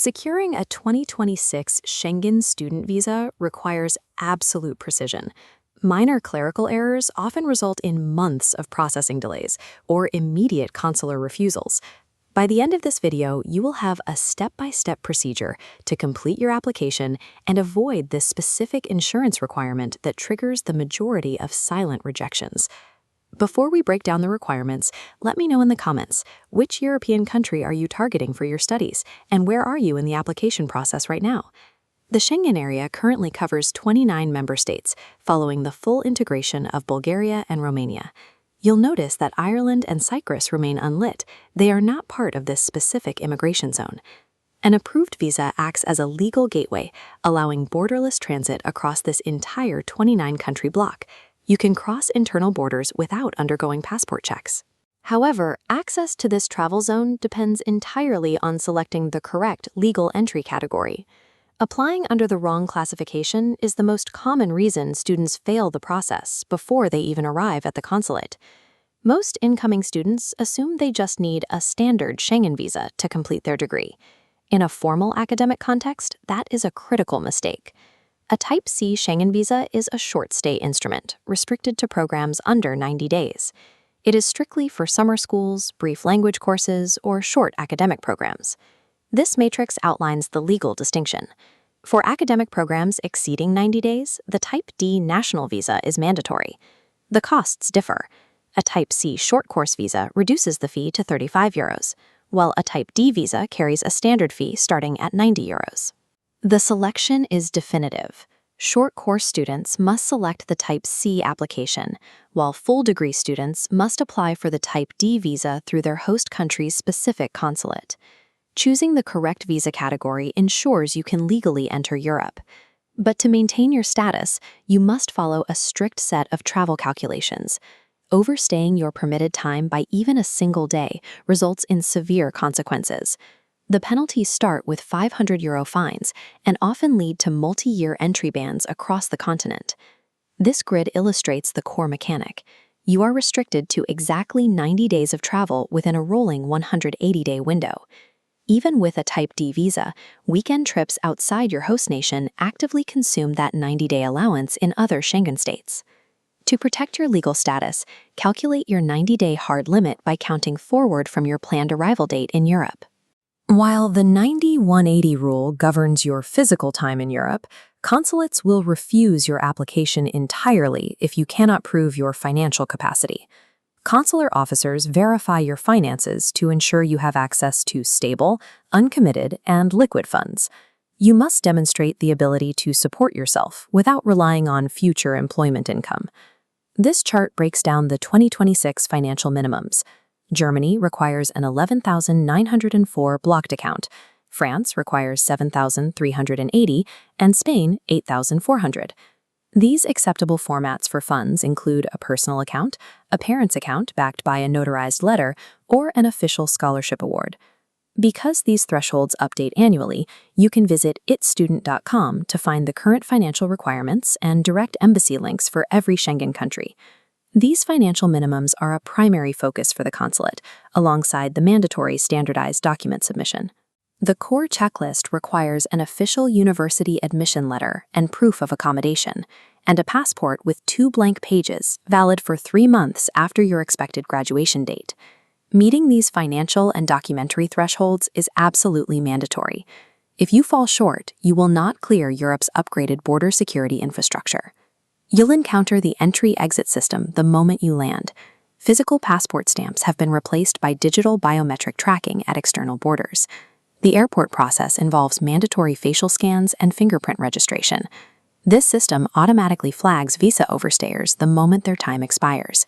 Securing a 2026 Schengen student visa requires absolute precision. Minor clerical errors often result in months of processing delays or immediate consular refusals. By the end of this video, you will have a step-by-step procedure to complete your application and avoid the specific insurance requirement that triggers the majority of silent rejections. Before we break down the requirements, let me know in the comments, which European country are you targeting for your studies, and where are you in the application process right now? The Schengen area currently covers 29 member states, following the full integration of Bulgaria and Romania. You'll notice that Ireland and Cyprus remain unlit. They are not part of this specific immigration zone. An approved visa acts as a legal gateway, allowing borderless transit across this entire 29-country bloc. You can cross internal borders without undergoing passport checks. However, access to this travel zone depends entirely on selecting the correct legal entry category. Applying under the wrong classification is the most common reason students fail the process before they even arrive at the consulate. Most incoming students assume they just need a standard Schengen visa to complete their degree. In a formal academic context, that is a critical mistake. A Type C Schengen visa is a short-stay instrument, restricted to programs under 90 days. It is strictly for summer schools, brief language courses, or short academic programs. This matrix outlines the legal distinction. For academic programs exceeding 90 days, the Type D national visa is mandatory. The costs differ. A Type C short course visa reduces the fee to €35, while a Type D visa carries a standard fee starting at €90. The selection is definitive. Short course students must select the Type C application, while full degree students must apply for the Type D visa through their host country's specific consulate. Choosing the correct visa category ensures you can legally enter Europe. But to maintain your status, you must follow a strict set of travel calculations. Overstaying your permitted time by even a single day results in severe consequences. The penalties start with €500 fines and often lead to multi-year entry bans across the continent. This grid illustrates the core mechanic. You are restricted to exactly 90 days of travel within a rolling 180-day window. Even with a Type D visa, weekend trips outside your host nation actively consume that 90-day allowance in other Schengen states. To protect your legal status, calculate your 90-day hard limit by counting forward from your planned arrival date in Europe. While the 90-180 rule governs your physical time in Europe, consulates will refuse your application entirely if you cannot prove your financial capacity. Consular officers verify your finances to ensure you have access to stable, uncommitted, and liquid funds. You must demonstrate the ability to support yourself without relying on future employment income. This chart breaks down the 2026 financial minimums. Germany requires an 11,904 blocked account, France requires 7,380, and Spain 8,400. These acceptable formats for funds include a personal account, a parent's account backed by a notarized letter, or an official scholarship award. Because these thresholds update annually, you can visit itstudent.com to find the current financial requirements and direct embassy links for every Schengen country. These financial minimums are a primary focus for the consulate, alongside the mandatory standardized document submission. The core checklist requires an official university admission letter and proof of accommodation, and a passport with 2 blank pages, valid for 3 months after your expected graduation date. Meeting these financial and documentary thresholds is absolutely mandatory. If you fall short, you will not clear Europe's upgraded border security infrastructure. You'll encounter the entry-exit system the moment you land. Physical passport stamps have been replaced by digital biometric tracking at external borders. The airport process involves mandatory facial scans and fingerprint registration. This system automatically flags visa overstayers the moment their time expires.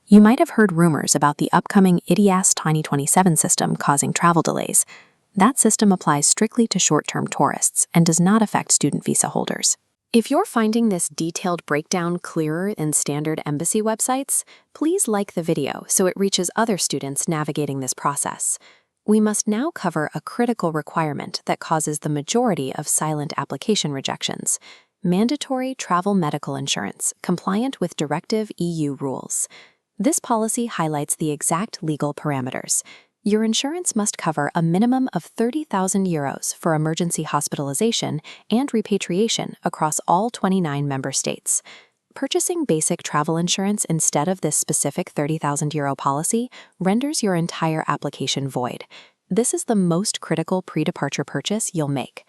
You might have heard rumors about the upcoming IDIAS 2027 system causing travel delays. That system applies strictly to short-term tourists and does not affect student visa holders. If you're finding this detailed breakdown clearer than standard embassy websites, please like the video so it reaches other students navigating this process. We must now cover a critical requirement that causes the majority of silent application rejections: mandatory travel medical insurance compliant with Directive EU rules. This policy highlights the exact legal parameters. Your insurance must cover a minimum of 30,000 euros for emergency hospitalization and repatriation across all 29 member states. Purchasing basic travel insurance instead of this specific 30,000 euro policy renders your entire application void. This is the most critical pre-departure purchase you'll make.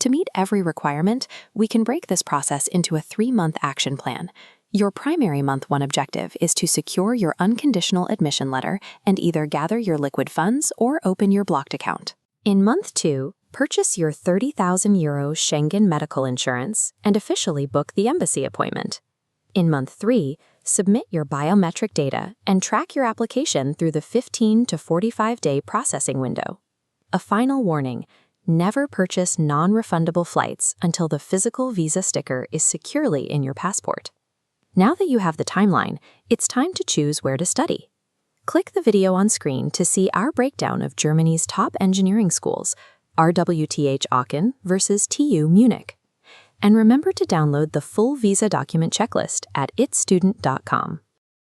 To meet every requirement, we can break this process into a 3-month action plan. Your primary month 1 objective is to secure your unconditional admission letter and either gather your liquid funds or open your blocked account. In month 2, purchase your 30,000 euro Schengen medical insurance and officially book the embassy appointment. In month 3, submit your biometric data and track your application through the 15 to 45-day processing window. A final warning: never purchase non-refundable flights until the physical visa sticker is securely in your passport. Now that you have the timeline, it's time to choose where to study. Click the video on screen to see our breakdown of Germany's top engineering schools, RWTH Aachen versus TU Munich. And remember to download the full visa document checklist at itsstudent.com.